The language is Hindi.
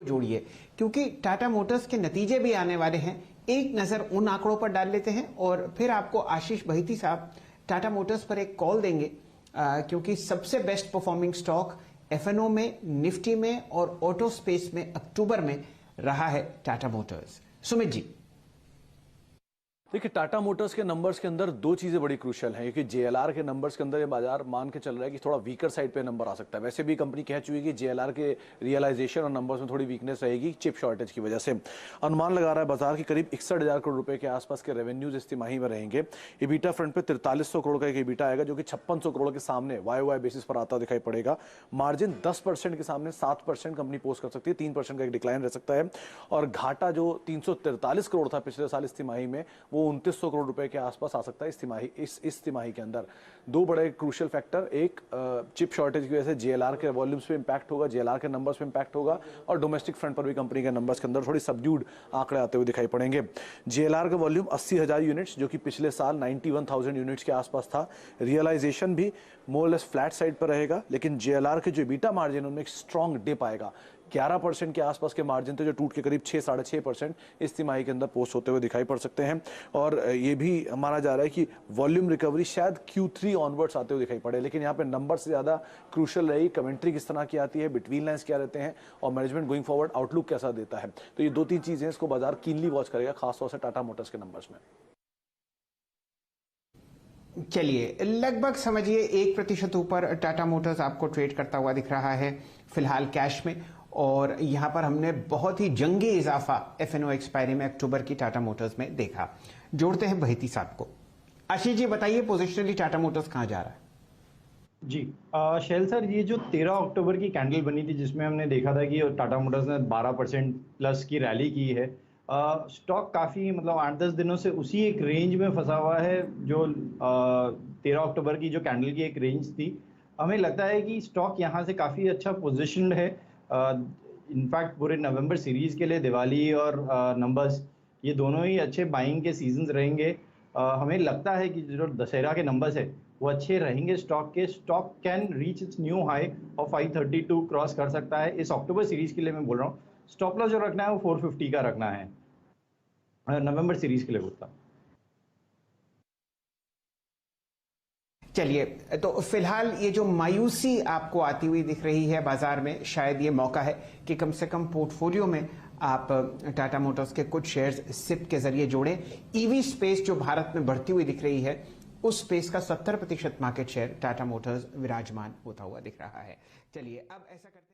जोड़िए, क्योंकि टाटा मोटर्स के नतीजे भी आने वाले हैं। एक नजर उन आंकड़ों पर डाल लेते हैं और फिर आपको आशीष बहिती साहब टाटा मोटर्स पर एक कॉल देंगे, क्योंकि सबसे बेस्ट परफॉर्मिंग स्टॉक एफएनओ में, निफ्टी में और ऑटो स्पेस में अक्टूबर में रहा है टाटा मोटर्स। सुमित जी। देखिए, टाटा मोटर्स के नंबर्स के अंदर दो चीजें बड़ी क्रूशियल हैं, क्योंकि जेएलआर के नंबर्स के अंदर ये बाजार मान के चल रहा है कि थोड़ा वीकर साइड पे नंबर आ सकता है। वैसे भी कंपनी कह चुकी है कि जेएलआर के रियलाइजेशन और नंबर्स में थोड़ी वीकनेस रहेगी चिप शॉर्टेज की वजह से। अनुमान लगा रहा है बाजार की करीब 61,000 करोड़ रुपए के आसपास के रेवेन्यूज इस तिमाही में रहेंगे। इबीटा फ्रंट पे 4300 करोड़ का एक इबीटा आएगा, जो कि 5600 करोड़ के सामने वाई बेसिस पर आता दिखाई पड़ेगा। मार्जिन 10% के सामने 7% कंपनी पोस्ट कर सकती है, 3% का एक डिक्लाइन रह सकता है। और घाटा जो 343 करोड़ था पिछले साल इस तिमाही में, वो 2900 करोड़ रुपए के आसपास आ सकता है इस तिमाही के अंदर। दो बड़े क्रूशियल फैक्टर, एक चिप शॉर्टेज की वजह से जेएलआर के वॉल्यूम्स पे इंपैक्ट होगा, जेएलआर के नंबर्स पे इंपैक्ट होगा, और डोमेस्टिक फ्रंट पर भी कंपनी के नंबर्स के अंदर थोड़ी सबड्यूड आंकड़े आते हुए दिखाई पड़ेंगे। जेएलआर का वॉल्यूम 80,000 यूनिट्स, जो कि पिछले साल 91,000 यूनिट्स के आसपास था। रियलाइजेशन भी मोर लेस फ्लैट साइड पर रहेगा, लेकिन जेएलआर के जो बीटा मार्जिन उनमें एक स्ट्रॉन्ग डिप आएगा। 11% के आसपास के मार्जिन थे, जो टूट के करीब 6-6.5% इस तिमाही के अंदर पोस्ट होते हुए दिखाई पड़ सकते हैं। और ये भी माना जा रहा है कि वॉल्यूम रिकवरी शायद Q3 ऑनवर्ड्स आते हुए दिखाई पड़े, लेकिन यहाँ पे नंबर से ज्यादा क्रूशियल रहेगी कमेंट्री किस तरह की आती है, बिटवीन लाइंस क्या रहते हैं, और मैनेजमेंट गोइंग फॉरवर्ड आउटलुक कैसा देता है। तो ये दो तीन चीजें इसको बाजार कीनली वॉच करेगा, खासतौर से टाटा मोटर्स के नंबर्स में। चलिए, लगभग समझिए 1% ऊपर टाटा मोटर्स आपको ट्रेड करता हुआ दिख रहा है फिलहाल कैश में। और यहां पर हमने बहुत ही जंगी इजाफा एफएनओ एक्सपायरी में अक्टूबर की टाटा मोटर्स में देखा। जोड़ते हैं बहिती साहब को। आशीष जी बताइए, पोजिशनली टाटा मोटर्स कहां जा रहा है? जी शैल सर, ये जो 13 अक्टूबर की कैंडल बनी थी, जिसमें हमने देखा था कि टाटा मोटर्स ने 12% प्लस की रैली की है, स्टॉक काफ़ी मतलब 8-10 दिनों से उसी एक रेंज में फंसा हुआ है जो 13 अक्टूबर की जो कैंडल की एक रेंज थी। हमें लगता है कि स्टॉक यहाँ से काफ़ी अच्छा पोजिशनड है। इनफैक्ट पूरे नवंबर सीरीज के लिए दिवाली और नंबर्स, ये दोनों ही अच्छे बाइंग के सीजन्स रहेंगे। हमें लगता है कि जो दशहरा के नंबर्स है वो अच्छे रहेंगे स्टॉक के। Stock can reach its new high और 532 क्रॉस कर सकता है इस अक्टूबर सीरीज के लिए। मैं बोल रहा हूँ स्टॉप लॉस जो रखना है वो 450 का रखना है नवंबर सीरीज के लिए बोलता। चलिए, तो फिलहाल ये जो मायूसी आपको आती हुई दिख रही है बाजार में, शायद ये मौका है कि कम से कम पोर्टफोलियो में आप टाटा मोटर्स के कुछ शेयर्स सिप के जरिए जोड़ें। ईवी स्पेस जो भारत में बढ़ती हुई दिख रही है, उस स्पेस का 70% मार्केट शेयर टाटा मोटर्स विराजमान होता हुआ दिख रहा है। चलिए, अब ऐसा करते हैं।